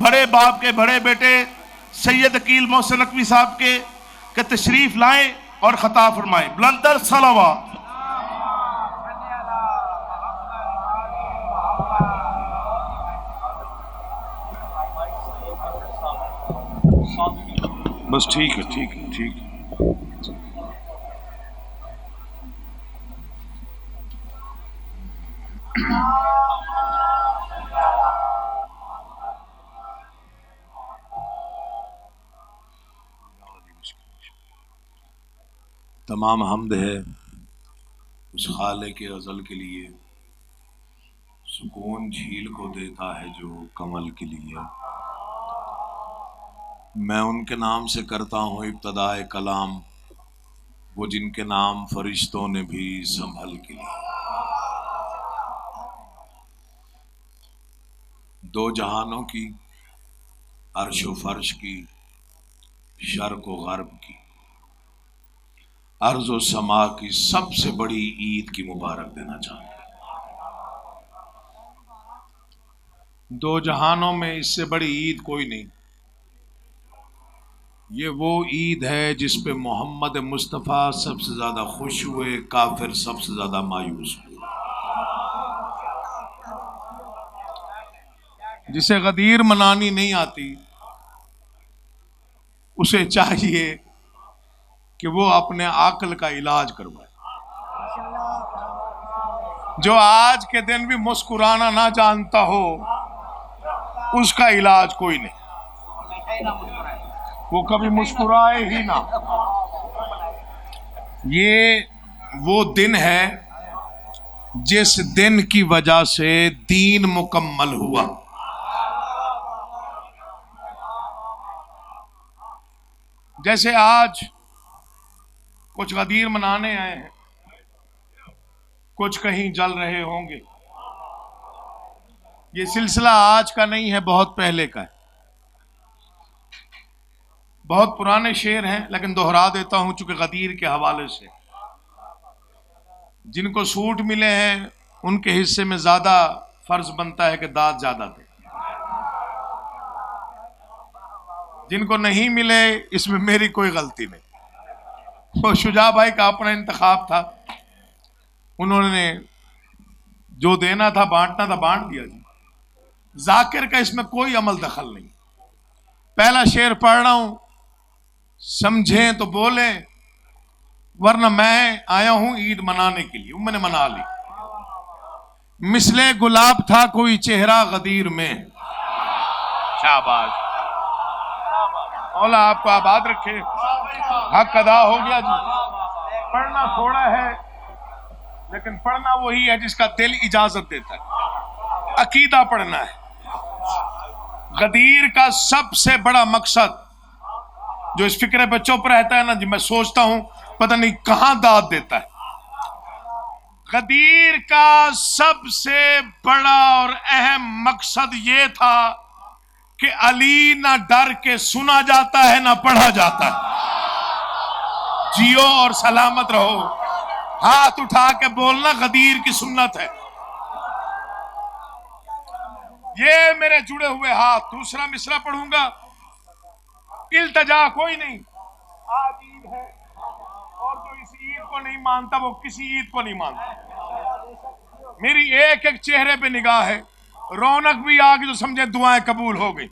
بڑے باپ کے بڑے بیٹے سید عقیل محسن نقوی صاحب کے کہ تشریف لائیں اور خطاب فرمائیں. بلندر صلوات. بس ٹھیک ہے ٹھیک ہے ٹھیک ہے. تمام حمد ہے اس خالق ازل کے لیے، سکون جھیل کو دیتا ہے جو کمل کے لیے. میں ان کے نام سے کرتا ہوں ابتدائے کلام، وہ جن کے نام فرشتوں نے بھی سنبھل کے لیے. دو جہانوں کی، عرش و فرش کی، شرق و غرب کی، ارض و سما کی سب سے بڑی عید کی مبارک دینا چاہتا ہوں. دو جہانوں میں اس سے بڑی عید کوئی نہیں. یہ وہ عید ہے جس پہ محمد مصطفیٰ سب سے زیادہ خوش ہوئے، کافر سب سے زیادہ مایوس ہوئے. جسے غدیر منانی نہیں آتی اسے چاہیے کہ وہ اپنے عقل کا علاج کروائے. جو آج کے دن بھی مسکرانا نہ جانتا ہو اس کا علاج کوئی نہیں، وہ کبھی مسکرائے ہی نہ. یہ وہ دن ہے جس دن کی وجہ سے دین مکمل ہوا. جیسے آج کچھ غدیر منانے آئے ہیں، کچھ کہیں جل رہے ہوں گے. یہ سلسلہ آج کا نہیں ہے، بہت پہلے کا ہے. بہت پرانے شعر ہیں لیکن دہرا دیتا ہوں چونکہ غدیر کے حوالے سے. جن کو سوٹ ملے ہیں ان کے حصے میں زیادہ فرض بنتا ہے کہ داد زیادہ دے. جن کو نہیں ملے اس میں میری کوئی غلطی نہیں. وہ شجاع بھائی کا اپنا انتخاب تھا، انہوں نے جو دینا تھا بانٹنا تھا بانٹ دیا. جی ذاکر کا اس میں کوئی عمل دخل نہیں. پہلا شعر پڑھ رہا ہوں، سمجھیں تو بولیں، ورنہ میں آیا ہوں عید منانے کے لیے. میں نے منا لی. مثل گلاب تھا کوئی چہرہ غدیر میں. شاباش مولا آپ کو آباد رکھے. حق ادا ہو گیا. جی پڑھنا تھوڑا ہے لیکن پڑھنا وہی ہے جس کا دل اجازت دیتا ہے. عقیدہ پڑھنا ہے. غدیر کا سب سے بڑا مقصد جو اس فکرے پہ چپ رہتا ہے نا، جی میں سوچتا ہوں پتہ نہیں کہاں داد دیتا ہے. غدیر کا سب سے بڑا اور اہم مقصد یہ تھا کہ علی نہ ڈر کے سنا جاتا ہے نہ پڑھا جاتا ہے. جیو اور سلامت رہو. ہاتھ اٹھا کے بولنا غدیر کی سنت ہے. یہ میرے جڑے ہوئے ہاتھ. دوسرا مصرع پڑھوں گا. التجا کوئی نہیں. آج عید ہے اور جو اس عید کو نہیں مانتا وہ کسی عید کو نہیں مانتا. میری ایک ایک چہرے پہ نگاہ ہے. رونق بھی آ گئی تو سمجھے دعائیں قبول ہو گئی.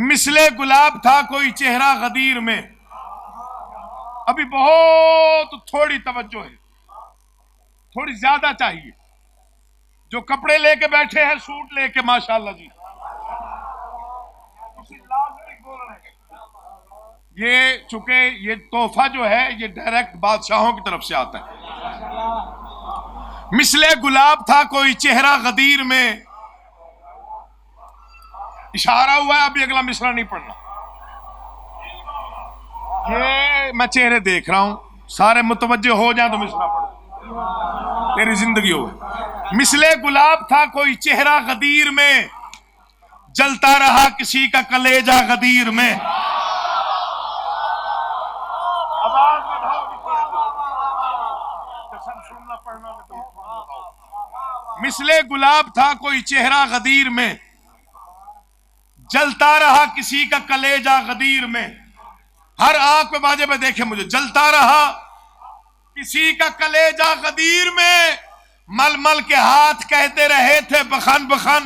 مثل گلاب تھا کوئی چہرہ غدیر میں. ابھی بہت تھوڑی توجہ ہے، تھوڑی زیادہ چاہیے. جو کپڑے لے کے بیٹھے ہیں سوٹ لے کے ماشاءاللہ جی، یہ چونکہ یہ تحفہ جو ہے یہ ڈائریکٹ بادشاہوں کی طرف سے آتا ہے. مثل گلاب تھا کوئی چہرہ غدیر میں. اشارہ ہوا ہے، ابھی اگلا مصرع نہیں پڑھنا. یہ میں چہرے دیکھ رہا ہوں، سارے متوجہ ہو جائیں تو مصرع پڑھو، تیری زندگی ہو. مثل گلاب تھا کوئی چہرہ غدیر میں، جلتا رہا کسی کا کلیجہ غدیر میں. مثل گلاب تھا کوئی چہرہ غدیر میں، جلتا رہا کسی کا کلیجہ غدیر میں، ہر آنکھ پہ باجے پہ دیکھے مجھے، جلتا رہا کسی کا کلیجہ غدیر میں، مل مل کے ہاتھ کہتے رہے تھے بخن بخن،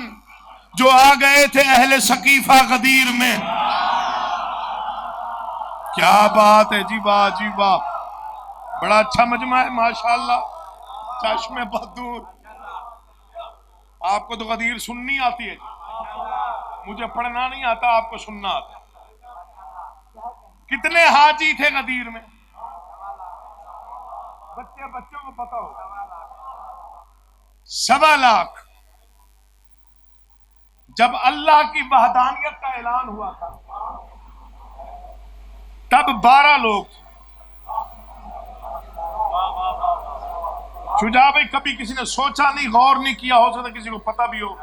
جو آ گئے تھے اہل ثقیفہ غدیر میں۔ کیا بات ہے جی، واہ جی واہ، بڑا اچھا مجمع ہے ماشاءاللہ، چشم بدور۔ آپ کو تو غدیر سننی آتی ہے، مجھے پڑھنا نہیں آتا، آپ کو سننا آتا۔ کتنے حاجی تھے غدیر میں؟ بچوں کو پتا ہو، 1.25 لاکھ۔ جب اللہ کی وحدانیت کا اعلان ہوا تھا تب 12 لوگ تھے۔ شجاع بھائی کبھی کسی نے سوچا نہیں، غور نہیں کیا، ہو سکتا کسی کو پتا بھی ہو،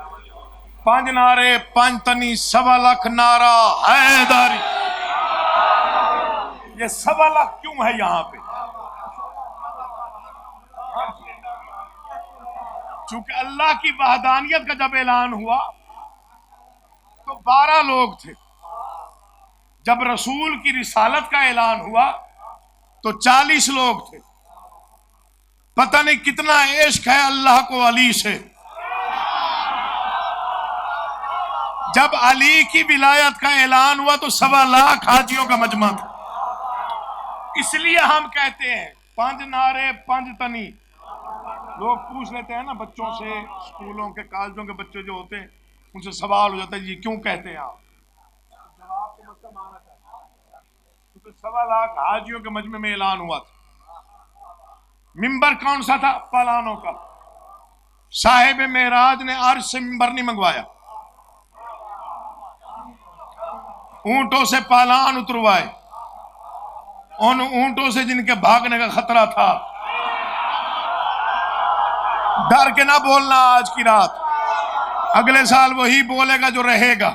5 نعرے 5 تنی 1.25 لاکھ نعرہ حیدری، یہ 1.25 لاکھ کیوں ہے یہاں پہ؟ چونکہ اللہ کی وحدانیت کا جب اعلان ہوا تو 12 لوگ تھے، جب رسول کی رسالت کا اعلان ہوا تو 40 لوگ تھے۔ پتہ نہیں کتنا عشق ہے اللہ کو علی سے۔ جب علی کی ولایت کا اعلان ہوا تو 1.25 لاکھ حاجیوں کا مجمع تھا۔ اس لیے ہم کہتے ہیں 5 نعرے 5 تنی۔ لوگ پوچھ لیتے ہیں نا بچوں سے، اسکولوں کے کالجوں کے بچے جو ہوتے ہیں ان سے سوال ہو جاتا ہے، جی کیوں کہتے ہیں آپ؟ جواب تو مطلب آنا چاہیے، کیونکہ 1.25 لاکھ حاجیوں کے مجمع میں اعلان ہوا تھا۔ ممبر کون سا تھا؟ پالانوں کا۔ صاحب معراج نے عرش سے ممبر نہیں منگوایا، اونٹوں سے پالان اتروائے، ان اونٹوں سے جن کے بھاگنے کا خطرہ تھا۔ ڈر کے نہ بولنا آج کی رات، اگلے سال وہی بولے گا جو رہے گا۔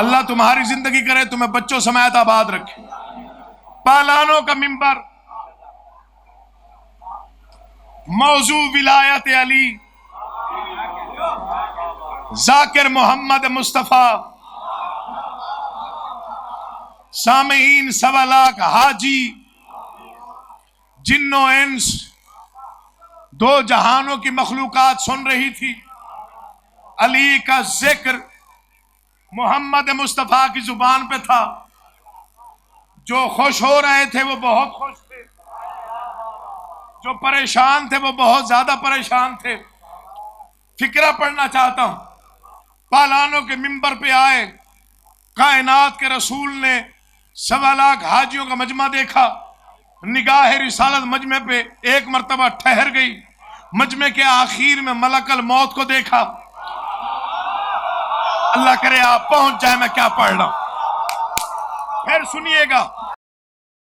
اللہ تمہاری زندگی کرے، تمہیں بچوں سمیت آباد رکھے۔ پالانوں کا ممبر، موضوع ولایت علی، ذاکر محمد مصطفیٰ، سامعین 1.25 لاکھ حاجی، جن و انس، 2 جہانوں کی مخلوقات سن رہی تھی۔ علی کا ذکر محمد مصطفیٰ کی زبان پہ تھا۔ جو خوش ہو رہے تھے وہ بہت خوش تھے، جو پریشان تھے وہ بہت زیادہ پریشان تھے۔ فکرہ پڑھنا چاہتا ہوں، پالانوں کے ممبر پہ آئے، کائنات کے رسول نے 1.25 لاکھ حاجیوں کا مجمع دیکھا، نگاہ رسالت مجمع پہ ایک مرتبہ ٹھہر گئی، مجمع کے آخر میں ملک الموت کو دیکھا۔ اللہ کرے آپ پہنچ جائے میں کیا پڑھ رہا ہوں، پھر سنیے گا۔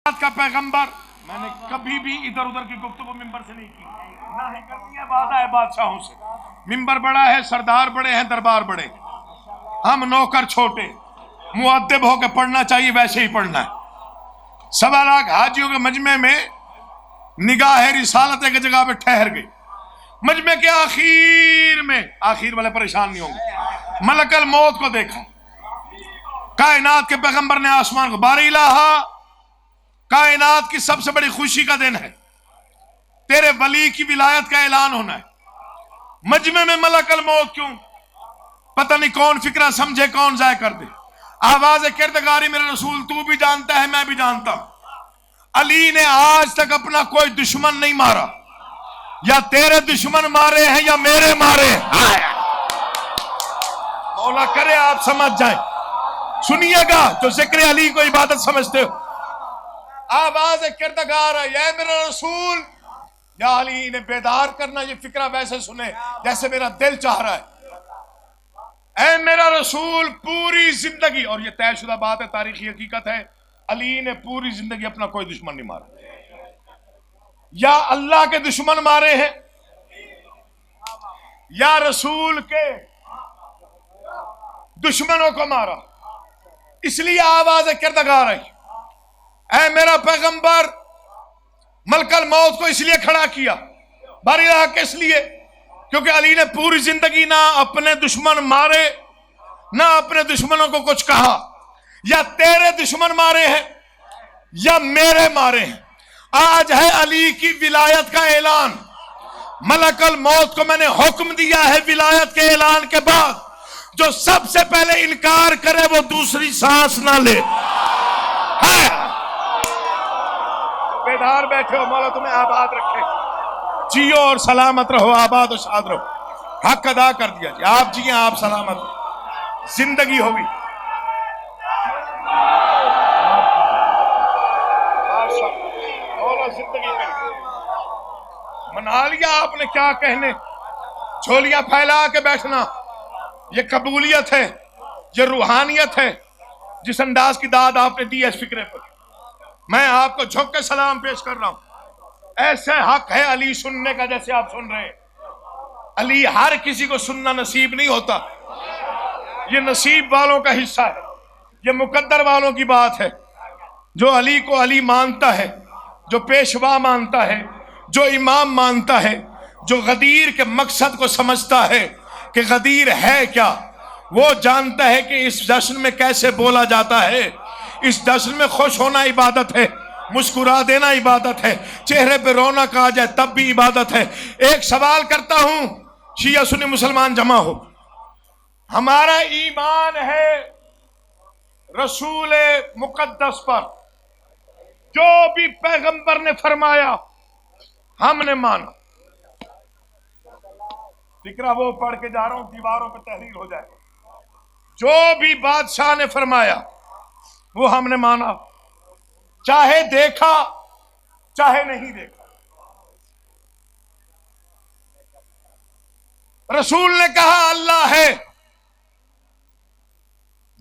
کا پیغمبر، میں نے کبھی بھی ادھر ادھر کی گفتگو ممبر سے نہیں کی، نہ ہی کرنی ہے، وعدہ ہے بادشاہوں سے۔ ممبر بڑا ہے، سردار بڑے ہیں، دربار بڑے، ہم نوکر چھوٹے، مؤدب ہو کے پڑھنا چاہیے، ویسے ہی پڑھنا ہے۔ 1.25 لاکھ حاجیوں کے مجمع میں نگاہ رسالت ایک جگہ پہ ٹھہر گئی۔ مجمع کے آخر میں، آخر والے پریشان نہیں ہوں گے، ملک الموت کو دیکھا۔ کائنات کے پیغمبر نے آسمان کو، بار الہ، کائنات کی سب سے بڑی خوشی کا دن ہے، تیرے ولی کی ولایت کا اعلان ہونا ہے۔ مجمع میں ملک الموت کیوں؟ پتہ نہیں کون فکرہ سمجھے، کون ضائع کر دے۔ آواز کردگاری میرے رسول تو بھی جانتا ہے، میں بھی جانتا ہوں، علی نے آج تک اپنا کوئی دشمن نہیں مارا، یا تیرے دشمن مارے ہیں یا میرے مارے ہیں۔ مولا کرے آپ سمجھ جائیں، سنیے گا جو ذکر علی کو عبادت سمجھتے ہو۔ آواز کردگار ہے، یا میرا رسول، یا علی نے بیدار کرنا، یہ فکرہ ویسے سنے جیسے میرا دل چاہ رہا ہے۔ اے میرا رسول، پوری زندگی، اور یہ طے شدہ بات ہے، تاریخی حقیقت ہے، علی نے پوری زندگی اپنا کوئی دشمن نہیں مارا، یا اللہ کے دشمن مارے ہیں یا رسول کے دشمنوں کو مارا۔ اس لیے آواز کردگار ہے، اے میرا پیغمبر، ملک الموت کو اس لیے کھڑا کیا، بارہ کس لیے؟ کیونکہ علی نے پوری زندگی نہ اپنے دشمن مارے نہ اپنے دشمنوں کو کچھ کہا. یا تیرے دشمن مارے ہیں یا میرے مارے ہیں. آج ہے علی کی ولایت کا اعلان. ملک الموت کو میں نے حکم دیا ہے ولایت کے اعلان کے بعد جو سب سے پہلے انکار کرے وہ دوسری سانس نہ لے. بیدار بیٹھے ہو، مولا تمہیں آباد رکھے. جیو اور سلامت رہو، آباد و شاد رہو. حق ادا کر دیا جی. آپ جیئیں، آپ سلامت زندگی ہوگی. مولا زندگی کر منا لیا آپ نے. کیا کہنے، جھولیاں پھیلا کے بیٹھنا یہ قبولیت ہے، یہ روحانیت ہے. جس انداز کی داد آپ نے دی ہے اس فکرے پر، میں آپ کو جھک کے سلام پیش کر رہا ہوں. ایسے حق ہے علی سننے کا جیسے آپ سن رہے ہیں. علی ہر کسی کو سننا نصیب نہیں ہوتا. یہ نصیب والوں کا حصہ ہے، یہ مقدر والوں کی بات ہے. جو علی کو علی مانتا ہے، جو پیشوا مانتا ہے، جو امام مانتا ہے، جو غدیر کے مقصد کو سمجھتا ہے کہ غدیر ہے کیا، وہ جانتا ہے کہ اس جشن میں کیسے بولا جاتا ہے. اس جشن میں خوش ہونا عبادت ہے، مسکرا دینا عبادت ہے، چہرے پہ رونق آ جائے تب بھی عبادت ہے. ایک سوال کرتا ہوں، شیعہ سنی مسلمان جمع ہو. ہمارا ایمان ہے رسول مقدس پر. جو بھی پیغمبر نے فرمایا ہم نے مانا. فکرہ وہ پڑھ کے جا رہا ہوں، دیواروں پہ تحریر ہو جائے. جو بھی بادشاہ نے فرمایا وہ ہم نے مانا، چاہے دیکھا چاہے نہیں دیکھا. رسول نے کہا اللہ ہے،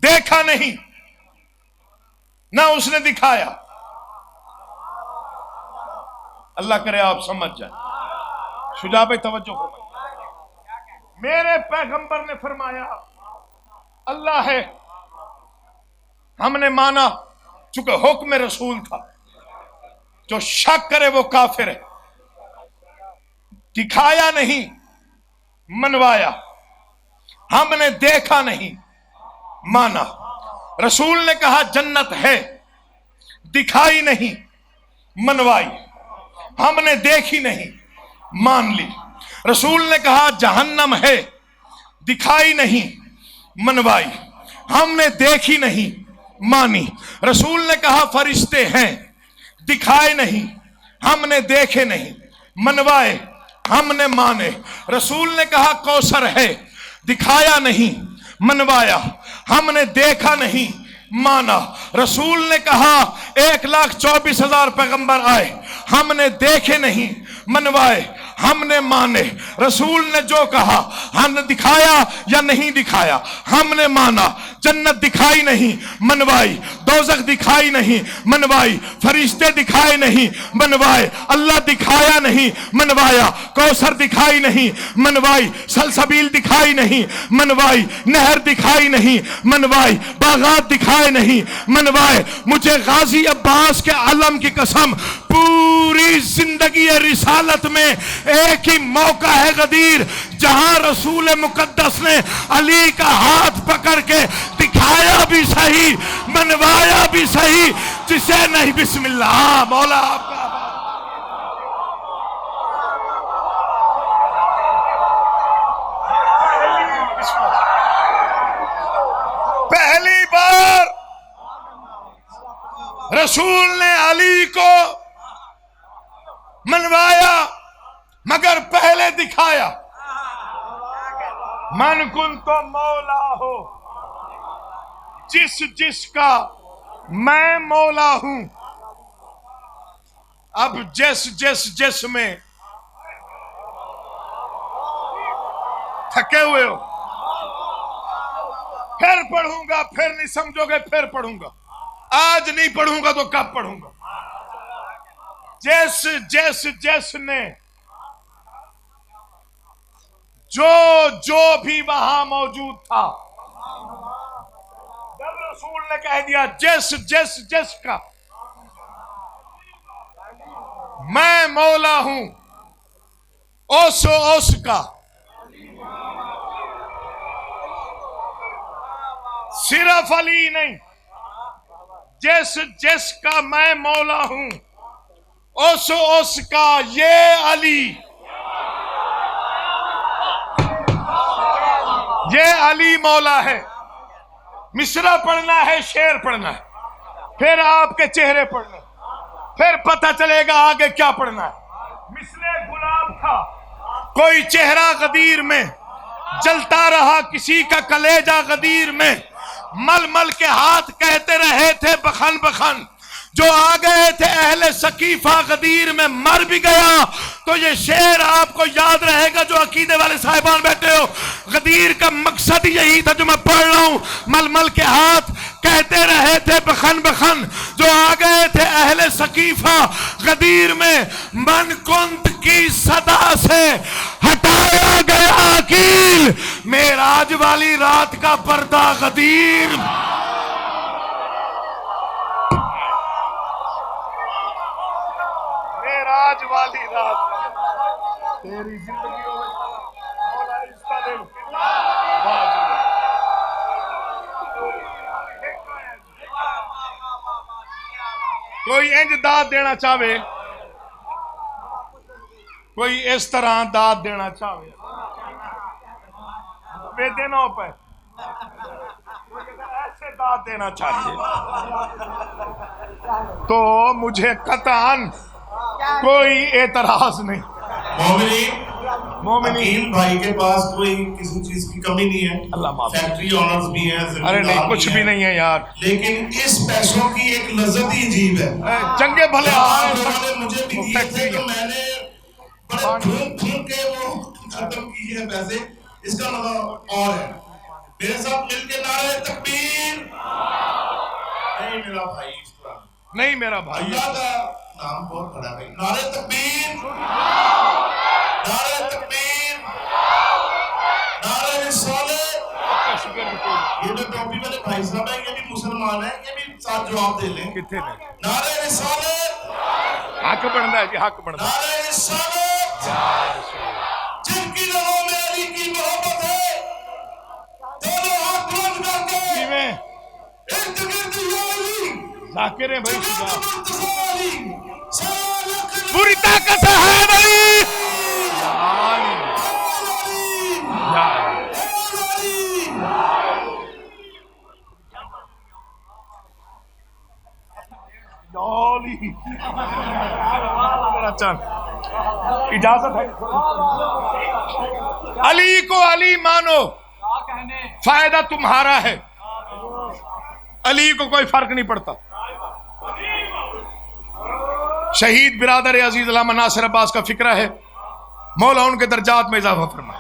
دیکھا نہیں، نہ اس نے دکھایا. اللہ کرے آپ سمجھ جائیں. شجاع پہ توجہ ہو. میرے پیغمبر نے فرمایا اللہ ہے، ہم نے مانا چونکہ حکم رسول تھا. جو شک کرے وہ کافر ہے. دکھایا نہیں، منوایا. ہم نے دیکھا نہیں، مانا. رسول نے کہا جنت ہے، دکھائی نہیں، منوائی. ہم نے دیکھی نہیں، مان لی. رسول نے کہا جہنم ہے، دکھائی نہیں، منوائی. ہم نے دیکھی نہیں، مانی. رسول نے کہا فرشتے ہیں، دکھائے نہیں، ہم نے دیکھے نہیں، منوائے. ہم نے مانے. رسول نے کہا کوثر ہے، دکھایا نہیں، منوایا. ہم نے دیکھا نہیں، مانا. رسول نے کہا 1,24,000 پیغمبر آئے، ہم نے دیکھے نہیں، منوائے. ہم نے مانے. رسول نے جو کہا، ہم نے دکھایا یا نہیں دکھایا، ہم نے مانا. جنت دکھائی نہیں، منوائی. دوزخ دکھائی نہیں، منوائی. فرشتے دکھائے نہیں، منوائے. اللہ دکھایا نہیں، منوایا. کوثر دکھائی نہیں، منوائی. سلسبیل دکھائی نہیں، منوائی. نہر دکھائی نہیں، منوائی. باغات دکھائے نہیں، منوائے. مجھے غازی عباس کے علم کی قسم، پوری زندگی رسالت میں ایک ہی موقع ہے غدیر جہاں رسول مقدس نے علی کا ہاتھ پکڑ کے دکھایا بھی صحیح، منوایا بھی صحیح. جسے نہیں بسم اللہ. مولا آپ کا پہلی بار رسول نے علی کو منوایا مگر پہلے دکھایا. من کن تو مولا ہو، جس کا میں مولا ہوں. اب جس میں تھکے ہوئے ہو، پھر پڑھوں گا، پھر نہیں سمجھو گے، پھر پڑھوں گا. آج نہیں پڑھوں گا تو کب پڑھوں گا. جس نے جو بھی وہاں موجود تھا، جب رسول نے کہہ دیا جس کا میں مولا ہوں، اس کا صرف علی نہیں، جس جس کا میں مولا ہوں اس کا یہ علی، یہ علی مولا ہے۔ مصرع پڑھنا ہے، شعر پڑھنا ہے، پھر آپ کے چہرے پڑھنا ہے، پھر پتہ چلے گا آگے کیا پڑھنا ہے۔ مثل گلاب تھا کوئی چہرہ غدیر میں، جلتا رہا کسی کا کلیجہ غدیر میں، مل مل کے ہاتھ کہتے رہے تھے بخن بخن، جو آ گئے تھے اہل سقیفہ غدیر میں مر بھی گیا۔ تو یہ شعر آپ کو یاد رہے گا جو عقیدے والے صاحبان بیٹھے ہو، غدیر کا مقصد یہی تھا جو میں پڑھ رہا ہوں، مل مل کے ہاتھ کہتے رہے تھے بخن بخن، جو آ گئے تھے اہل سقیفہ غدیر میں، من کنت کی صدا سے ہٹایا گیا عقیل، معراج والی رات کا پردہ غدیر۔ معراج والی رات تیری زندگیوں میں مولا اس کا دل کوئی انج داد دینا چاہے، کوئی اس طرح داد دینا چاہے، بے دنوں پہ ایسے داد دینا چاہیے تو مجھے قطعاً کوئی اعتراض نہیں۔ مومنین عقیل بھائی کے پاس کوئی کسی چیز کی کمی نہیں ہے، اللہ معاف، فیکٹری آنرز بھی ہیں، ارے نہیں کچھ بھی نہیں ہے یار، لیکن اس پیسوں کی ایک لذت ہی عجیب ہے۔ چنگے بھلے آپ لوگوں نے مجھے بھی دیے تھے تو میں نے بڑے پھونک پھونک کے وہ ختم کیے ہیں پیسے، اس کا مطلب اور ہے۔ میرے ساتھ مل کے نعرہ تکبیر، نہیں میرا بھائی اس طرح نہیں، میرا بھائی اللہ کا نام بہت بڑا ہے، نعرہ تکبیر، نعرہ تکبیر، نعرہ رسالت۔ یہ جو ٹوپی والے بھائی صاحب ہیں یہ بھی مسلمان ہیں، یہ بھی ساتھ جواب دے لیں۔ کتنے نے نعرہ رسالت، حق بنتا ہے جی، حق بنتا ہے۔ نعرہ رسالت، جن کی لہوں میں علی کی محبت ہے، دونوں ہاتھ بلند کر کے جی میں ارد گرد یا علی، ذاکر ہیں بھائی جگہ خدا، مرتضی علی، سوال اکرم پوری طاقت سے ہے علی، علی، یا علی، اجازت ہے علی کو علی مانو، فائدہ تمہارا ہے، علی کو کوئی فرق نہیں پڑتا۔ شہید برادر عزیز علامہ ناصر عباس کا فکرہ ہے، مولا ان کے درجات میں اضافہ فرمائے،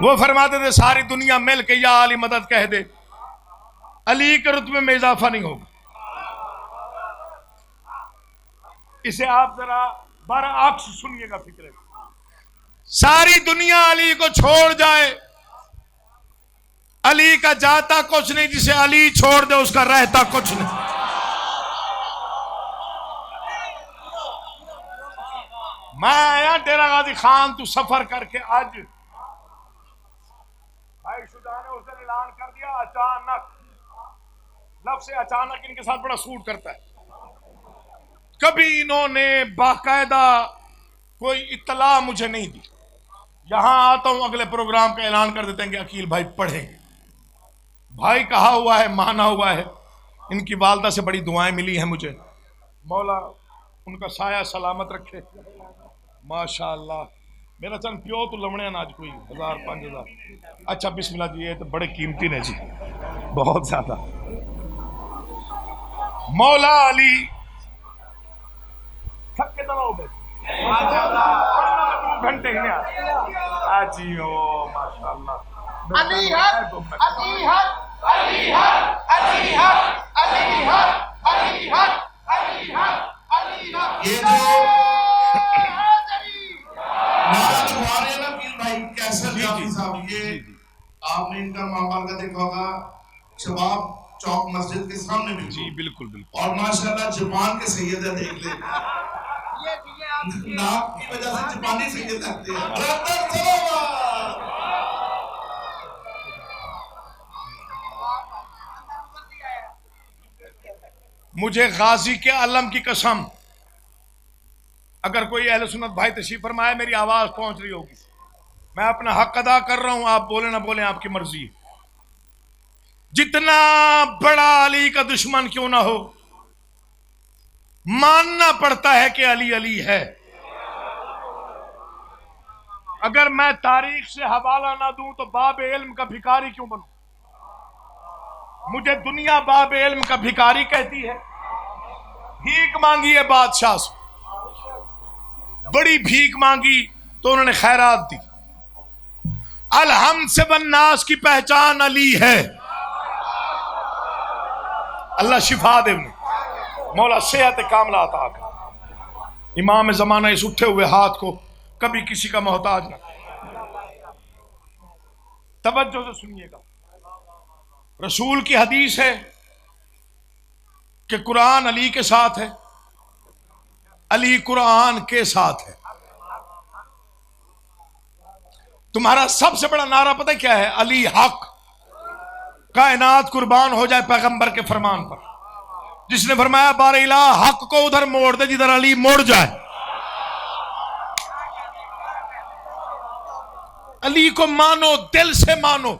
وہ فرماتے تھے ساری دنیا مل کے یا علی مدد کہہ دے، علی کے رتبے میں اضافہ نہیں ہوگا۔ اسے آپ ذرا برعکس سنیے گا فکرے، ساری دنیا علی کو چھوڑ جائے، علی کا جاتا کچھ نہیں، جسے علی چھوڑ دے اس کا رہتا کچھ نہیں۔ میں آیا ڈیرہ غازی خان تو سفر کر کے آج بھائی شجاع نے اس دن اعلان کر دیا، اچانک، لفظ اچانک ان کے ساتھ بڑا سوٹ کرتا ہے۔ کبھی انہوں نے باقاعدہ کوئی اطلاع مجھے نہیں دی، یہاں آتا ہوں اگلے پروگرام کا اعلان کر دیتے ہیں کہ عقیل بھائی پڑھیں گے، بھائی کہا ہوا ہے، مانا ہوا ہے، ان کی والدہ سے بڑی دعائیں ملی ہیں مجھے، مولا ان کا سایہ سلامت رکھے، ماشاءاللہ۔ میرا چند پیو تو لمڑے ہیں آج کوئی 1000 5000، اچھا بسم اللہ جی، یہ تو بڑے قیمتی نے جی، بہت زیادہ۔ مولا علی تھک کے دباؤ میں 2 گھنٹے ہی آجی ہو ماشاءاللہ۔ علی حق، علی حق، علی حق، علی حق، علی حق، علی حق، علی حق، علی حق۔ یہ جو نعرہ لگوا رہے ہیں نا عقیل بھائی، کیسر جعفری صاحب، یہ آپ نے ان کا ماحول کا دیکھا ہوگا شباب چوک مسجد کے سامنے بھی، جی بالکل بالکل، اور ماشاءاللہ جاپان کے سید ہے، دیکھ لیں ناک کی وجہ سے جاپانی سید لگتے ہیں۔ برادر صلوات، مجھے غازی کے علم کی قسم، اگر کوئی اہل سنت بھائی تشریف فرمائے، میری آواز پہنچ رہی ہوگی، میں اپنا حق ادا کر رہا ہوں، آپ بولیں نہ بولیں آپ کی مرضی. جتنا بڑا علی کا دشمن کیوں نہ ہو، ماننا پڑتا ہے کہ علی علی ہے. اگر میں تاریخ سے حوالہ نہ دوں تو باب علم کا بھکاری کیوں بنوں؟ مجھے دنیا باب علم کا بھکاری کہتی ہے. بھیک مانگی ہے بادشاہ سے، بڑی بھیک مانگی تو انہوں نے خیرات دی. الحمد سے والناس کی پہچان علی ہے. اللہ شفا دے انہیں، مولا صحت کاملہ عطا کر. امام زمانہ اس اٹھے ہوئے ہاتھ کو کبھی کسی کا محتاج نہ. توجہ سے سنیے گا، رسول کی حدیث ہے کہ قرآن علی کے ساتھ ہے، علی قرآن کے ساتھ ہے. تمہارا سب سے بڑا نعرہ پتہ کیا ہے؟ علی حق. کائنات قربان ہو جائے پیغمبر کے فرمان پر، جس نے فرمایا بار الہ حق کو ادھر موڑ دے جدھر علی موڑ جائے. علی کو مانو، دل سے مانو.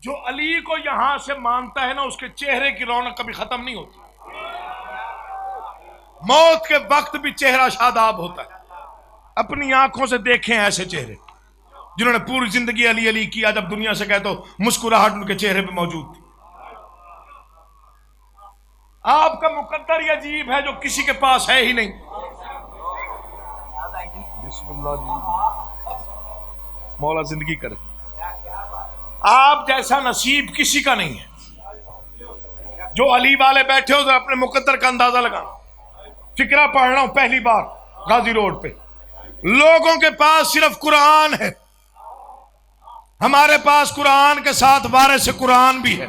جو علی کو یہاں سے مانتا ہے نا، اس کے چہرے کی رونق کبھی ختم نہیں ہوتی. موت کے وقت بھی چہرہ شاداب ہوتا ہے. اپنی آنکھوں سے دیکھیں ایسے چہرے جنہوں نے پوری زندگی علی علی کیا، جب دنیا سے کہے تو مسکراہٹ ان کے چہرے پہ موجود تھی. آپ کا مقدر ہی عجیب ہے جو کسی کے پاس ہے ہی نہیں. بسم اللہ جی، مولا زندگی کرے. آپ جیسا نصیب کسی کا نہیں ہے. جو علی والے بیٹھے ہو تو اپنے مقدر کا اندازہ لگانا. فکرہ پڑھ رہا ہوں پہلی بار غازی روڈ پہ، لوگوں کے پاس صرف قرآن ہے، ہمارے پاس قرآن کے ساتھ وارث قرآن بھی ہے.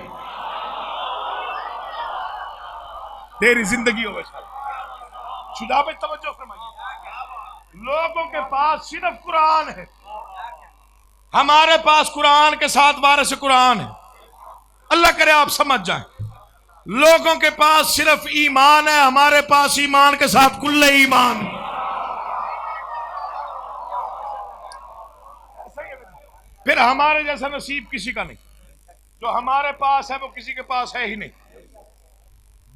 تیری زندگی ہو بس شجاع پہ توجہ فرمائیے. لوگوں کے پاس صرف قرآن ہے، ہمارے پاس قرآن کے ساتھ وارث قرآن ہے. اللہ کرے آپ سمجھ جائیں. لوگوں کے پاس صرف ایمان ہے، ہمارے پاس ایمان کے ساتھ کل ایمان. پھر ہمارے جیسا نصیب کسی کا نہیں. جو ہمارے پاس ہے وہ کسی کے پاس ہے ہی نہیں.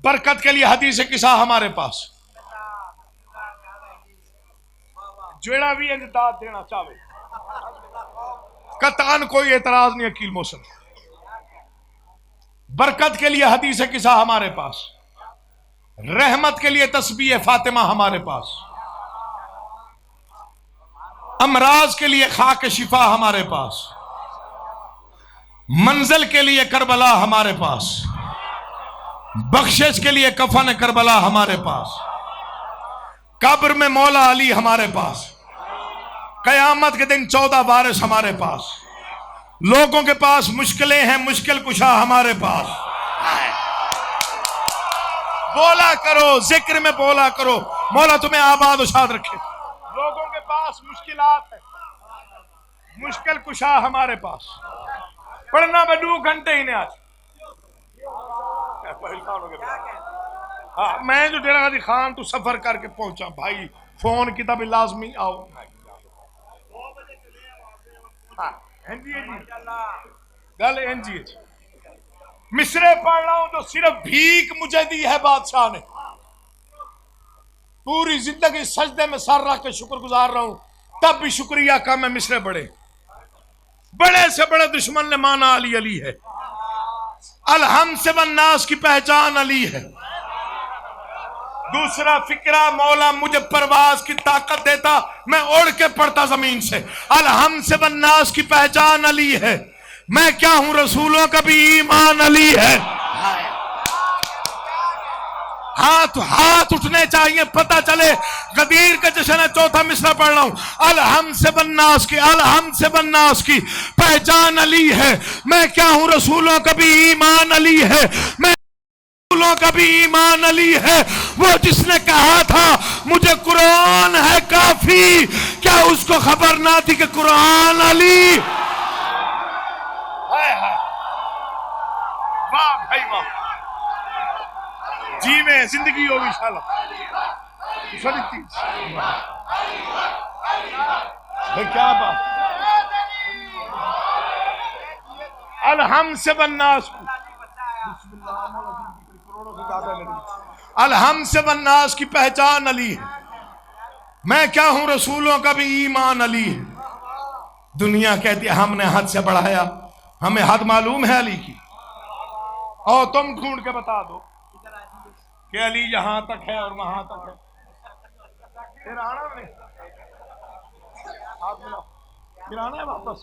برکت کے لیے حدیث قصہ ہمارے پاس. جیڑا بھی امداد دینا چاہے قطعاً کوئی اعتراض نہیں. عقیل موسم برکت کے لیے حدیث قصہ ہمارے پاس. رحمت کے لیے تسبیح فاطمہ ہمارے پاس. امراض کے لیے خاک شفا ہمارے پاس. منزل کے لیے کربلا ہمارے پاس. بخشش کے لیے کفن کربلا ہمارے پاس. قبر میں مولا علی ہمارے پاس. قیامت کے دن 14 وارث ہمارے پاس. لوگوں کے پاس مشکلیں ہیں، مشکل کشا ہمارے پاس. بولا کرو، ذکر میں بولا کرو، مولا تمہیں آباد و شاد رکھے. لوگوں کے پاس مشکلات ہیں، مشکل کشا ہمارے پاس. پڑھنا میں 2 گھنٹے ہی نہیں آج. میں جو ڈیرہ غازی خان تو سفر کر کے پہنچا بھائی، فون کی تب لازمی آؤ. گل جی مصرے پڑھ رہا ہوں تو صرف بھیک مجھے دی ہے بادشاہ نے. پوری زندگی سجدے میں سر رکھ کے شکر گزار رہا ہوں، تب بھی شکریہ کم ہے. مصرے بڑے بڑے سے بڑے دشمن نے مانا علی علی ہے. الحمد سے والناس کی پہچان علی ہے. دوسرا فکرہ، مولا مجھے پرواز کی طاقت دیتا، میں اڑ کے پڑتا زمین سے. الحمد سے والناس کی پہچان علی ہے. میں کیا ہوں، رسولوں کا بھی ایمان علی ہے. ہاتھ اٹھنے چاہیے، پتہ چلے غدیر کا جشن ہے. چوتھا مصرع پڑھ رہا ہوں. الحمد سے والناس کی، الحمد سے والناس کی پہچان علی ہے. میں کیا ہوں، رسولوں کا بھی ایمان علی ہے. میں رسولوں کا بھی ایمان علی ہے. وہ جس نے کہا تھا مجھے قرآن ہے کافی، کیا اس کو خبر نہ تھی کہ قرآن علی. واہ بھائی واہ، جی میں زندگی ہوگی انشاءاللہ. کیا بات الحمد سے والناس کو الحمد سے والناس کی پہچان علی ہے. میں کیا ہوں رسولوں کا بھی ایمان علی ہے. دنیا کہتی ہے ہم نے حد سے بڑھایا, ہمیں حد معلوم ہے علی کی, اور تم ڈھونڈ کے بتا دو کہ علی یہاں تک ہے اور وہاں تک ہے. پھر آنا نہیں, پھر آنا ہے واپس.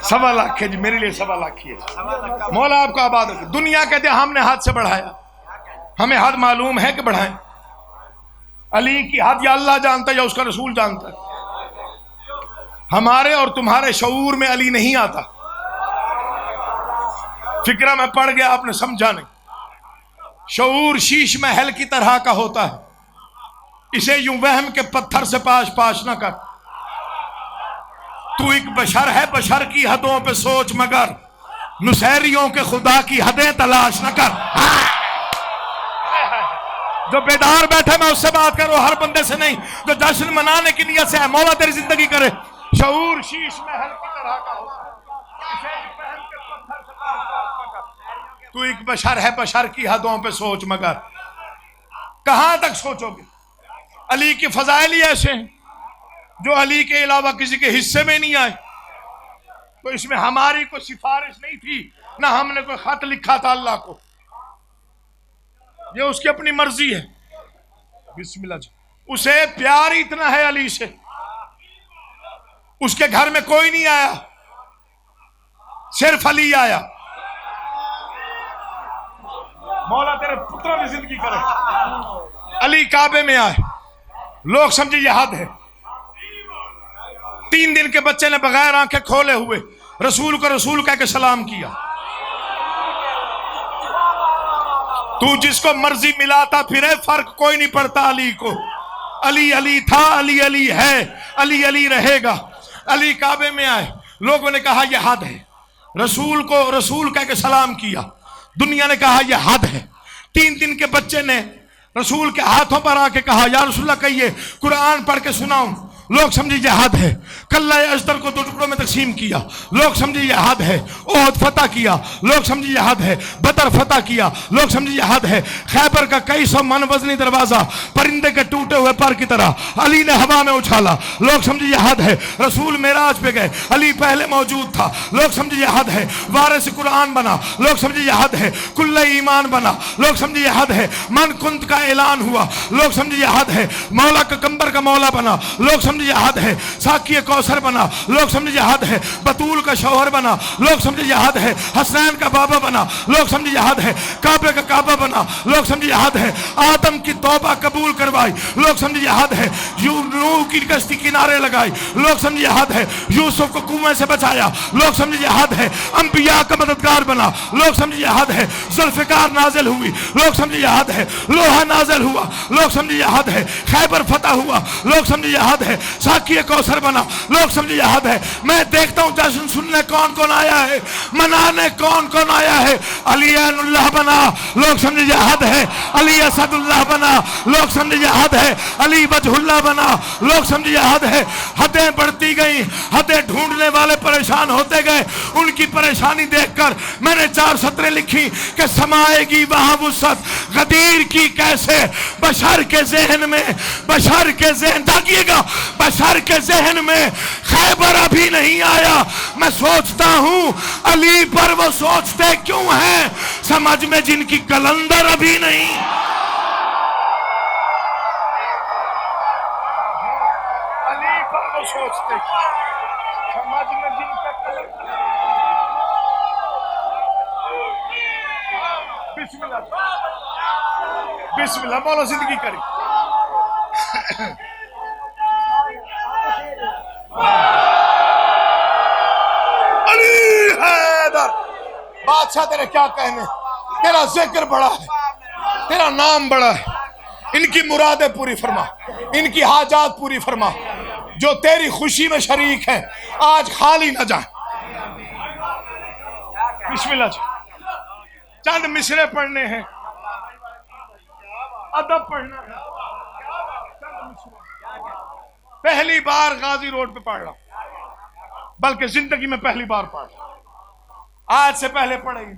سوا لاکھ ہے جی, میرے لیے سوا لاکھ ہی ہے. مولا آپ کو آباد رکھے. دنیا کہتے ہیں ہم نے حد سے بڑھایا, ہمیں حد معلوم ہے کہ بڑھائیں. علی کی حد یا اللہ جانتا ہے یا اس کا رسول جانتا ہے. ہمارے اور تمہارے شعور میں علی نہیں آتا. فکرہ میں پڑ گیا, آپ نے سمجھا نہیں. شعور شیش محل کی طرح کا ہوتا ہے, اسے یوں وہم کے پتھر سے پاش پاش نہ کر. تو ایک بشر ہے, بشر کی حدوں پہ سوچ مگر نصیریوں کے خدا کی حدیں تلاش نہ کر. جو بیدار بیٹھے میں اس سے بات کروں, ہر بندے سے نہیں. جو جشن منانے کی نیت سے ہے, مولا تیری زندگی کرے. شعور شیش محل کی طرح کا ہوتا ہے, اسے یوں وہم کے پتھر سے پاش پاش نہ کر. تو ایک بشر ہے, بشر کی حدوں پہ سوچ مگر کہاں تک سوچو گے. علی کی فضائل ہی ایسے ہیں جو علی کے علاوہ کسی کے حصے میں نہیں آئے. تو اس میں ہماری کوئی سفارش نہیں تھی, نہ ہم نے کوئی خط لکھا تھا اللہ کو. یہ اس کی اپنی مرضی ہے. بسم اللہ جی. اسے پیار اتنا ہے علی سے, اس کے گھر میں کوئی نہیں آیا, صرف علی آیا. مولا تیرے پتروں کی زندگی کرے. علی کعبے میں آئے, لوگ سمجھے یہ حد ہے. 3 دن کے بچے نے بغیر آنکھیں کھولے ہوئے رسول کو رسول کہہ کے سلام کیا. تو جس کو مرضی ملاتا پھرے, فرق کوئی نہیں پڑتا علی کو. علی علی تھا, علی علی ہے, علی علی رہے گا. علی کعبے میں آئے, لوگوں نے کہا یہ حد ہے. رسول کو رسول کہہ کے سلام کیا. دنیا نے کہا یہ حد ہے. 3 دن کے بچے نے رسول کے ہاتھوں پر آ کے کہا یا رسول اللہ کہیے, قرآن پڑھ کے سناؤں. لوگ سمجھے یہ حد ہے. کلہ اشتر کو 2 ٹکڑوں میں تقسیم کیا. لوگ سمجھے یہ حد ہے. احد فتح کیا. لوگ سمجھے یہ حد ہے. بدر فتح کیا. لوگ سمجھے یہ حد ہے. خیبر کا کئی سو من وزنی دروازہ پرندے کے ٹوٹے ہوئے پر کی طرح علی نے ہوا میں اچھالا. لوگ سمجھے یہ حد ہے. رسول معراج پہ گئے, علی پہلے موجود تھا. لوگ سمجھے یہ حد ہے. وارث قرآن بنا. لوگ سمجھے یہ حد ہے. کل ایمان بنا. لوگ سمجھے یہ حد ہے. من کنت کا اعلان ہوا. لوگ سمجھے یہ حد ہے. مولا کا کمبر کا مولا بنا. لوگ سمجھے یہ حد ہے. ساقی کوثر بنا. لوگ سمجھے یہ حد ہے. بطول کا شوہر بنا. لوگ سمجھے یہ حد ہے. حسنین کا بابا بنا. لوگ سمجھے یہ حد ہے. کعبے کا کعبہ بنا. لوگ سمجھے یہ حد ہے. آدم کی توبہ قبول کروائی. لوگ سمجھے یہ حد ہے. نوح کی کشتی کنارے لگائی. لوگ سمجھے یہ حد ہے. یوسف کو کنویں سے بچایا. لوگ سمجھے یہ حد ہے. انبیاء کا مددگار بنا. لوگ سمجھے یہ حد ہے. ذوالفقار نازل ہوئی. لوگ سمجھے یہ حد ہے. لوہا نازل ہوا. لوگ سمجھے یہ حد ہے. خیبر فتح ہوا. لوگ سمجھے یہ حد ہے. ساقی کوثر بنا. لوگ سمجھے یہ حد ہے. میں دیکھتا ہوں جشن سننے کون کون آیا ہے, منانے کون کون آیا ہے. علی عین اللہ بنا. لوگ سمجھے یہ حد ہے. علی اسد اللہ بنا. لوگ سمجھے یہ حد ہے. علی وجہ اللہ بنا. لوگ سمجھے یہ حد ہے. حدیں بڑھتی گئیں. حدیں ڈھونڈنے والے پریشان ہوتے گئے. ان کی پریشانی دیکھ کر میں نے 4 سطریں لکھی کہ سمائے گی وہاں وسعت غدیر کی کیسے. بشر کے ذہن میں, بشر کے ذہن داغیے گا, بشر کے ذہن میں خیبر ابھی نہیں آیا. میں سوچتا ہوں علی پر وہ سوچتے کیوں ہیں, سمجھ میں جن کی کلندر ابھی نہیں. علی پر وہ سوچتے سمجھ میں جن کا کلندر. بسم اللہ, بسم اللہ. مولا زندگی کرے. علی حیدر. بادشاہ تیرے کیا کہنے, تیرا ذکر بڑا ہے, تیرا نام بڑا ہے. ان کی مرادیں پوری فرما, ان کی حاجات پوری فرما. جو تیری خوشی میں شریک ہیں آج خالی نہ جائیں. بسم اللہ جی. چند مصرے پڑھنے ہیں, ادب پڑھنا ہے. پہلی بار غازی روڈ پہ پڑھ رہا ہوں, بلکہ زندگی میں پہلی بار پڑھ رہا ہوں. آج سے پہلے پڑھے ہی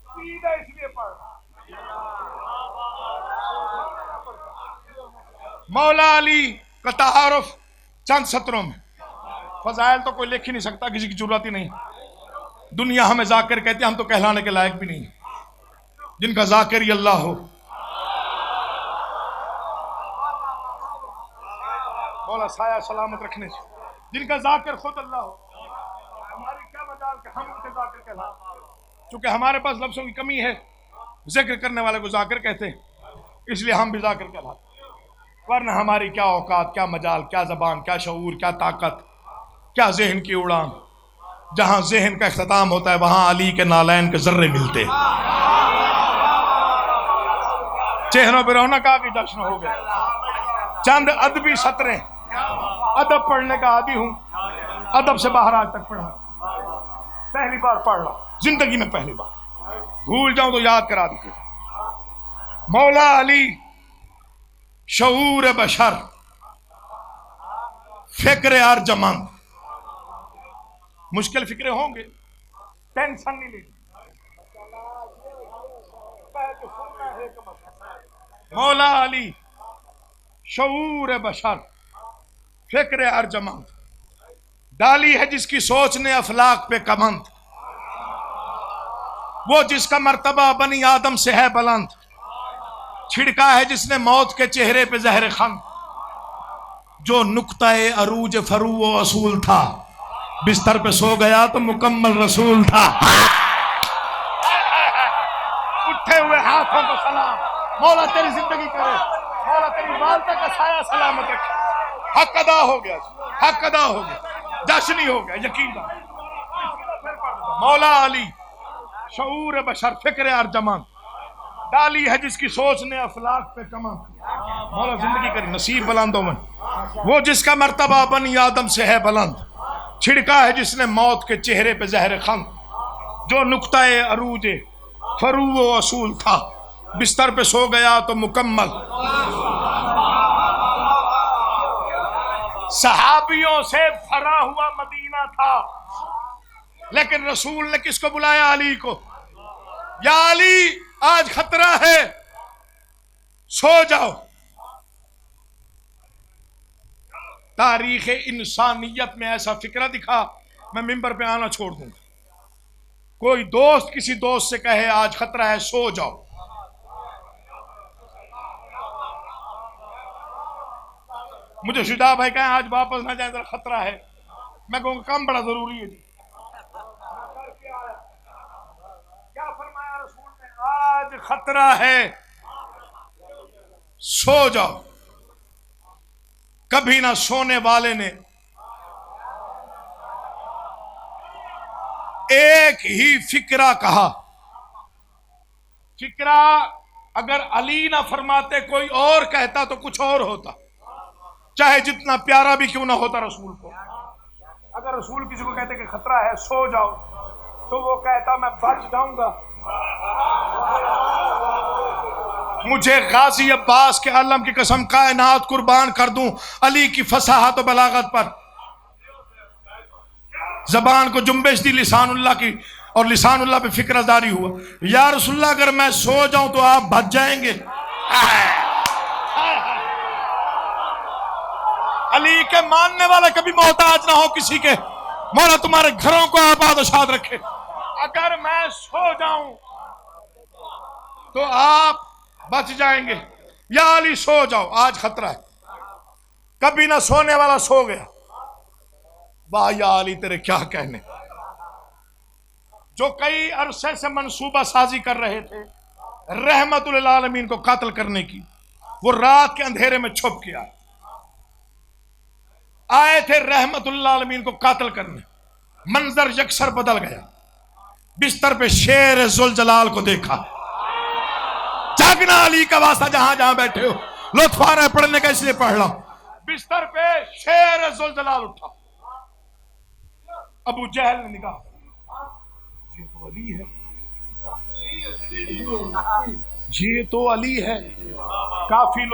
سیدھا اس لیے پڑھ رہا. مولا علی کا تعارف چند سطروں میں. فضائل تو کوئی لکھ ہی نہیں سکتا, کسی کی ضرورت ہی نہیں. دنیا ہمیں ذاکر کہتے ہیں, ہم تو کہلانے کے لائق بھی نہیں. جن کا ذاکر ہی اللہ ہو, مولا سایہ سلامت رکھنے سے, جن کا ذاکر خود اللہ ہو, ہماری کیا مجال کہ ہم ان کے ذاکر کہلائیں. چونکہ ہمارے پاس لفظوں کی کمی ہے, ذکر کرنے والے کو ذاکر کہتے ہیں, اس لیے ہم بھی ذاکر کہلاتے. ورنہ ہماری کیا اوقات, کیا مجال, کیا زبان, کیا شعور, کیا طاقت, کیا ذہن کی اڑان. جہاں ذہن کا اختتام ہوتا ہے وہاں علی کے نالین کے ذرے ملتے ہیں. چہروں پہ رونق آ کے جشن ہو گئے. چند ادبی سطریں, ادب پڑھنے کا عادی ہوں, ادب سے باہر آج تک پڑھا, پہلی بار پڑھ رہا زندگی میں, پہلی بار. بھول جاؤں تو یاد کرا دیجیے. مولا علی شعور بشر, فکر ارجمند. مشکل فکرے ہوں گے, ٹینشن نہیں لینی. مولا علی شعور بشر, فکر ارجمند. ڈالی ہے جس کی سوچ نے افلاک پہ کمند, وہ جس کا مرتبہ بنی آدم سے ہے بلند. چھڑکا ہے جس نے موت کے چہرے پہ زہر خند, جو نقطہ عروج فرو و اصول تھا, بستر پہ سو گیا تو مکمل رسول تھا. اٹھے ہوئے ہاتھوں کو سلام. مولا تیری زندگی کرے, مولا تیری والدہ کا سایہ سلامت رکھے. حق ادا ہو گیا, حق ادا ہو گیا, جشنی ہو گیا, یقین. مولا علی شعور بشر, فکر ارجمند. ڈالی ہے جس کی سوچ نے افلاک پہ کمند. مولا زندگی کرے, نصیب بلندوں میں. وہ جس کا مرتبہ بنی آدم سے ہے بلند, چھڑکا ہے جس نے موت کے چہرے پہ زہر خند, جو نقطہ عروج فرو و اصول تھا, بستر پہ سو گیا تو مکمل. صحابیوں سے بھرا ہوا مدینہ تھا, لیکن رسول نے کس کو بلایا؟ علی کو. یا علی آج خطرہ ہے, سو جاؤ. تاریخ انسانیت میں ایسا فکرہ دکھا, میں منبر پہ آنا چھوڑ دوں. کوئی دوست کسی دوست سے کہے آج خطرہ ہے, سو جاؤ. مجھے شجاع بھائی کہیں آج واپس نہ جائیں, ذرا خطرہ ہے. میں کہوں گا کام بڑا ضروری ہے. کیا فرمایا رسول نے؟ آج خطرہ ہے, سو جاؤ. کبھی نہ سونے والے نے ایک ہی فکرہ کہا. فکرہ اگر علی نہ فرماتے کوئی اور کہتا تو کچھ اور ہوتا, چاہے جتنا پیارا بھی کیوں نہ ہوتا رسول کو. اگر رسول کسی کو کہتے کہ خطرہ ہے, سو جاؤ, تو وہ کہتا میں بچ جاؤں گا. مجھے غازی عباس کے علم کی قسم کائنات قربان کر دوں علی کی فصاحت و بلاغت پر. زبان کو جنبش دی لسان اللہ کی, اور لسان اللہ پہ فکر داری ہوا. یا رسول اللہ اگر میں سو جاؤں تو آپ بچ جائیں گے. علی کے ماننے والے کبھی محتاج نہ ہو کسی کے. مولا تمہارے گھروں کو آباد و شاد رکھے. اگر میں سو جاؤں تو آپ بچ جائیں گے. یا علی سو جاؤ, آج خطرہ ہے. کبھی نہ سونے والا سو گیا. واہ یا علی تیرے کیا کہنے. جو کئی عرصے سے منصوبہ سازی کر رہے تھے رحمت للعالمین کو قتل کرنے کی, وہ رات کے اندھیرے میں چھپ کے آئے تھے رحمت للعالمین کو قتل کرنے. منظر یکسر بدل گیا. بستر پہ شیر ذوالجلال کو دیکھا. جاگنا علی کا واسطہ جہاں جہاں بیٹھے ہو, لطف آ رہا ہے پڑھنے کا اس لیے پڑھ رہا ہوں. بستر پہ شیر ذوالجلال اٹھا. ابو جہل نے نگاہ, یہ تو علی ہے، یہ تو علی ہے. کافی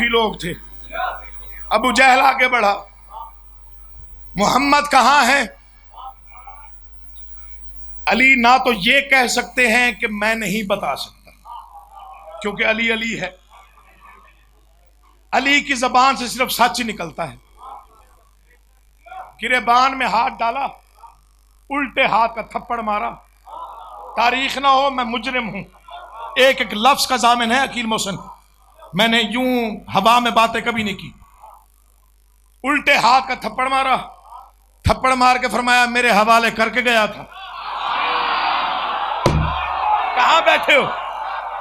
لوگ تھے. ابو جہل آگے بڑھا، محمد کہاں ہے؟ علی نہ تو یہ کہہ سکتے ہیں کہ میں نہیں بتا سکتا، کیونکہ علی ہے. علی کی زبان سے صرف سچ ہی نکلتا ہے. گریبان میں ہاتھ ڈالا، الٹے ہاتھ کا تھپڑ مارا. تاریخ نہ ہو میں مجرم ہوں، ایک ایک لفظ کا ضامن ہے عقیل محسن. میں نے یوں ہوا میں باتیں کبھی نہیں کی. الٹے ہاتھ کا تھپڑ مارا، تھپڑ مار کے فرمایا میرے حوالے کر کے گیا تھا. کہاں بیٹھے ہو؟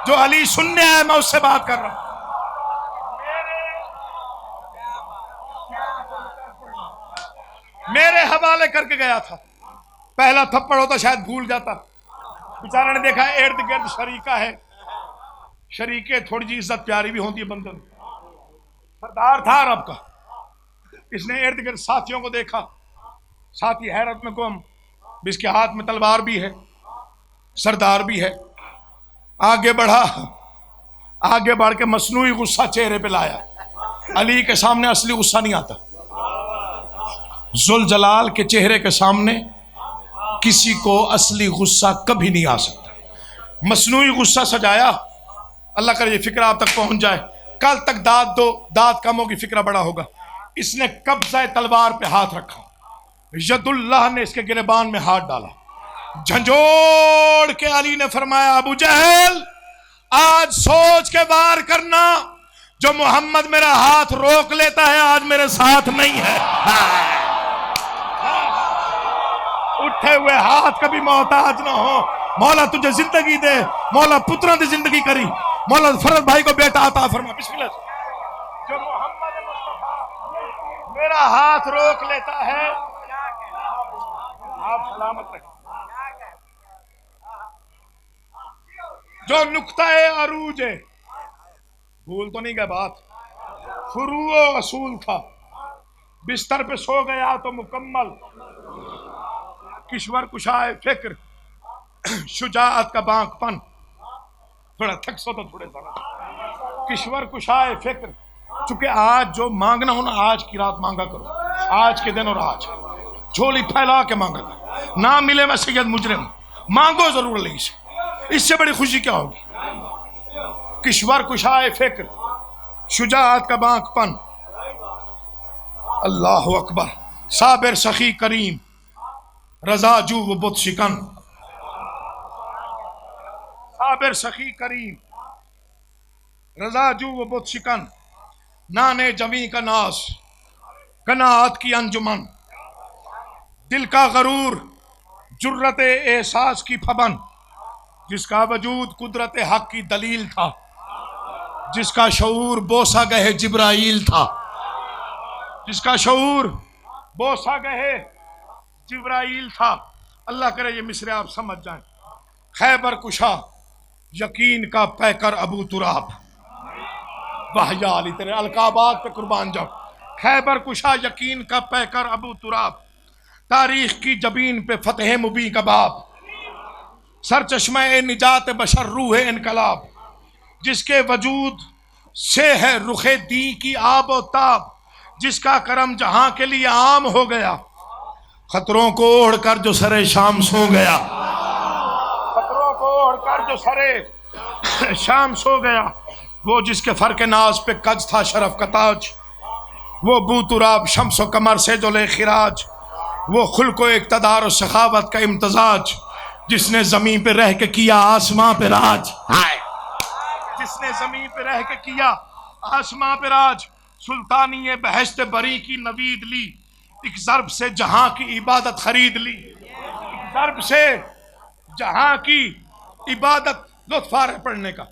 جو علی سننے آیا میں اس سے بات کر رہا ہوں. میرے حوالے کر کے گیا تھا. پہلا تھپڑ ہوتا شاید بھول جاتا. بیچارہ نے دیکھا ارد گرد شریکہ ہے، شریکے تھوڑی جی عزت پیاری بھی ہوتی ہے بندے میں. سردار تھا عرب کا، اس نے ارد گرد ساتھیوں کو دیکھا. ساتھی حیرت میں گم، اس کے ہاتھ میں تلوار بھی ہے، سردار بھی ہے. آگے بڑھا، آگے بڑھ کے مصنوعی غصہ چہرے پہ لایا. علی کے سامنے اصلی غصہ نہیں آتا. ذوالجلال کے چہرے کے سامنے کسی کو اصلی غصہ کبھی نہیں آ سکتا. مصنوعی غصہ سجایا. اللہ کرے یہ فکرہ آپ تک پہنچ جائے. کل تک داد دو، داد کم ہوگی، فکرہ بڑا ہوگا. اس نے قبضہ تلوار پہ ہاتھ رکھا، ید اللہ نے اس کے گریبان میں ہاتھ ڈالا. جھنجھوڑ کے علی نے فرمایا ابو جہل آج سوچ کے وار کرنا، جو محمد میرا ہاتھ روک لیتا ہے آج میرے ساتھ نہیں ہے. اٹھے ہوئے ہاتھ کبھی محتاج نہ ہو. مولا تجھے زندگی دے، مولا پتروں دی زندگی کری، مولا فرد بھائی کو بیٹا عطا فرما. بسم اللہ. جو محمد مصطفیٰ میرا ہاتھ روک لیتا ہے آپ سلامت رکھیں. جو نقطہ عروج ہے، بھول تو نہیں گئے بات، فروع و اصول تھا. بستر پہ سو گیا تو مکمل کشور کشائے فکر، شجاعت کا بانک پن. تھوڑا تھک سو تو تھوڑے ذرا کشور کشائے فکر. چونکہ آج جو مانگنا ہو نا، آج کی رات مانگا کرو، آج کے دن اور آج جھولی پھیلا کے مانگا کرو. نہ ملے میں سید مجرم، مانگو ضرور علی سے. اس سے بڑی خوشی کیا ہوگی؟ کشور کشائے فکر، شجاعت کا بانک پن. اللہ اکبر. صابر سخی کریم، رضا جو و بت شکن. صابر سخی کریم، رضا جو و بت شکن. نانے جویں کا ناز، قناعت کی انجمن. دل کا غرور، جرت احساس کی پھبن. جس کا وجود قدرت حق کی دلیل تھا، جس کا شعور بوسہ گہے جبرائیل تھا، جس کا شعور بوسہ گہے جبرائیل تھا. اللہ کرے یہ مصرے آپ سمجھ جائیں. خیبر کشا یقین کا پیکر ابو تراب. واہ یا علی تیرے القابات پہ قربان جاؤ. خیبر کشا یقین کا پیکر ابو تراب. تاریخ کی جبین پہ فتح مبین کا باب. سرچشمہ نجات بشر روح انقلاب. جس کے وجود سے ہے رخ دی کی آب و تاب. جس کا کرم جہاں کے لیے عام ہو گیا. خطروں کو اوڑھ کر جو سرے شام سو گیا. خطروں کو اوڑھ کر جو سرے شام سو گیا. وہ جس کے فر کے ناز پہ کج تھا شرف کا تاج. وہ بو تراب شمس و قمر سے جو لے خراج. وہ خلق و اقتدار و سخاوت کا امتزاج. جس نے زمین پہ رہ کے کیا آسمان پہ راج. جس نے زمین پہ رہ کے کیا آسمان پہ راج. سلطانی بہشت بری کی نوید لی. ایک ضرب سے جہاں کی عبادت خرید لی. ایک ضرب سے جہاں کی عبادت. لطف آ رہا پڑھنے کا.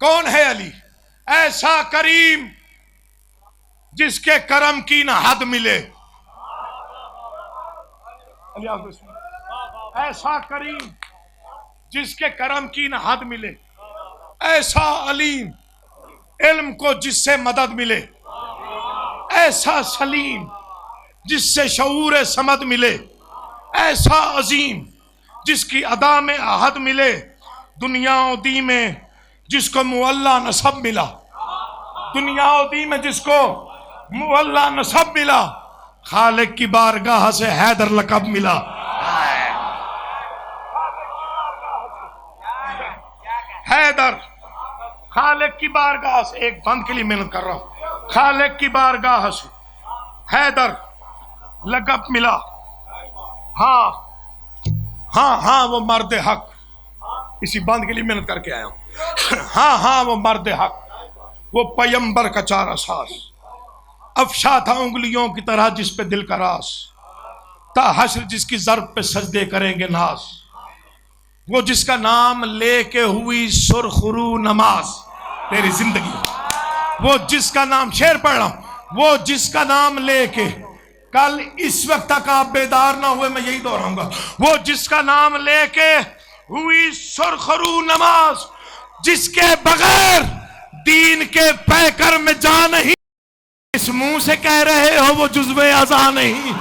کون ہے علی؟ ایسا کریم جس کے کرم کی نہ حد ملے. ایسا کریم جس کے کرم کی نہ حد ملے. ایسا علیم علم کو جس سے مدد ملے. ایسا سلیم جس سے شعور سمد ملے. ایسا عظیم جس کی ادا میں عہد ملے دنیا و دی میں جس کو معلا نسب ملا، دنیا و دی میں جس کو معلا نسب ملا، خالق کی بارگاہ سے حیدر لقب ملا. حیدر خالق کی بارگاہ سے، ایک بند کے لیے محنت کر رہا ہوں، خالق کی بارگاہ سے حیدر لقب ملا. ہاں ہاں ہاں وہ مرد حق، اسی بند کے لیے محنت کر کے آیا ہوں. ہاں ہاں وہ مرد حق، وہ پیمبر کا چارہ ساز، افشا تھا انگلیوں کی طرح جس پہ دل کا راز، تا حشر جس کی ضرب پہ سجدے کریں گے ناز، وہ جس کا نام لے کے ہوئی سرخرو نماز تیری زندگی. وہ جس کا نام، شعر پڑھ رہا ہوں، وہ جس کا نام لے کے، کل اس وقت تک آپ بیدار نہ ہوئے میں یہی دہراؤں گا، وہ جس کا نام لے کے ہوئی سرخرو نماز، جس کے بغیر دین کے پیکر میں جا نہیں، اس منہ سے کہہ رہے ہو وہ جزو اعضا نہیں،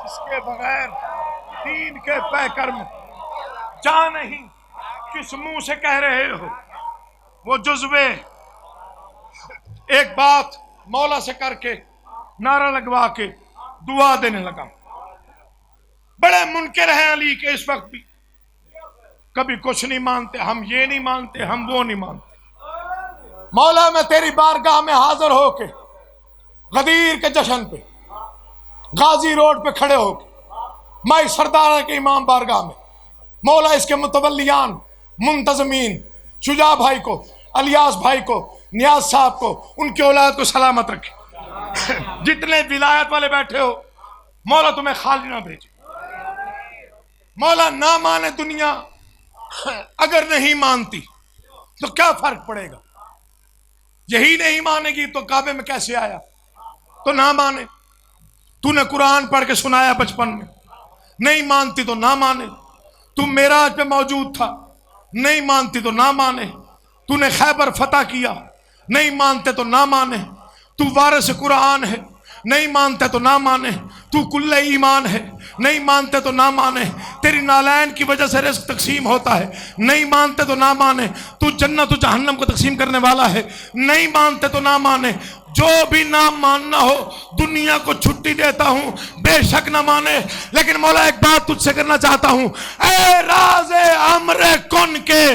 جس کے بغیر دین کے پیکر میں جا نہیں، کس منہ سے کہہ رہے ہو وہ جزوے. ایک بات مولا سے کر کے نعرہ لگوا کے دعا دینے لگا. بڑے منکر ہیں علی کے اس وقت بھی، کبھی کچھ نہیں مانتے، ہم یہ نہیں مانتے، ہم وہ نہیں مانتے. مولا میں تیری بارگاہ میں حاضر ہو کے غدیر کے جشن پہ غازی روڈ پہ کھڑے ہو کے میں سردار کے امام بارگاہ میں مولا اس کے متولیان منتظمین شجاع بھائی کو، الیاس بھائی کو، نیاز صاحب کو، ان کی اولاد کو سلامت رکھے. جتنے ولایت والے بیٹھے ہو مولا تمہیں خالی نہ بھیجے. مولا نہ مانے دنیا، اگر نہیں مانتی تو کیا فرق پڑے گا؟ یہی نہیں مانے گی تو کعبے میں کیسے آیا؟ تو نہ مانے. تو نے قرآن پڑھ کے سنایا بچپن میں، نہیں مانتی تو نہ مانے. تو معراج پہ موجود تھا، نہیں مانتی تو نہ مانے. تو نے خیبر فتح کیا، نہیں مانتے تو نہ مانے. تو وارث قرآن ہے، نہیں مانتے تو نہ مانے. تو کل ایمان ہے، نہیں مانتے تو نہ مانے. تیری نالین کی وجہ سے رزق تقسیم ہوتا ہے، نہیں مانتے تو نہ مانے. تو جنت و جہنم کو تقسیم کرنے والا ہے، نہیں مانتے تو نہ مانے. جو بھی نہ ماننا ہو دنیا کو چھٹی دیتا ہوں، بے شک نہ مانے. لیکن مولا ایک بات تجھ سے کرنا چاہتا ہوں، اے راز امر کن کے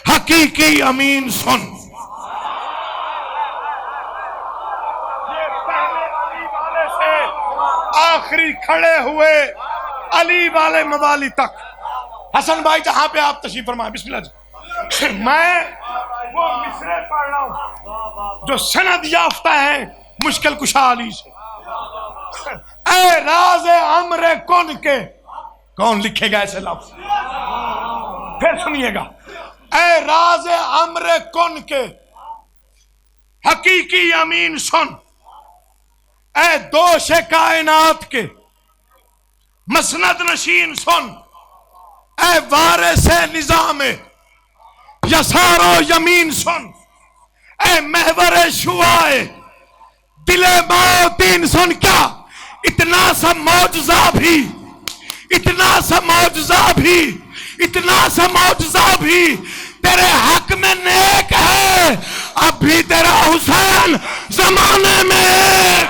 حقیقی امین سن. یہ پہلے علی والے سے آخری کھڑے ہوئے علی والے موالی تک. حسن بھائی جہاں پہ آپ تشریف فرمائیں، بسم اللہ جی. میں وہ مصرے پڑھ رہا ہوں جو سند یافتہ ہیں مشکل کشا علی سے. اے راز امر کن کے، کون لکھے گا ایسے لفظ؟ پھر سنیے گا. اے راز امر کن کے حقیقی امین سن، اے دوش کائنات کے مسند نشین سن، اے وارث نظام یسار و یمین سن، اے محور شعائے دل موتین سن. کیا اتنا سا معجزہ بھی، اتنا سا معجزہ بھی، اتنا سا معجزہ بھی تیرے حق میں نیک ہے، اب بھی تیرا حسین زمانے میں.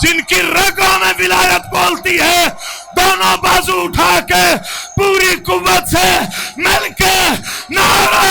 جن کی رگوں میں ولایت بولتی ہے، دونوں بازو اٹھا کے پوری قوت سے مل کے نعرہ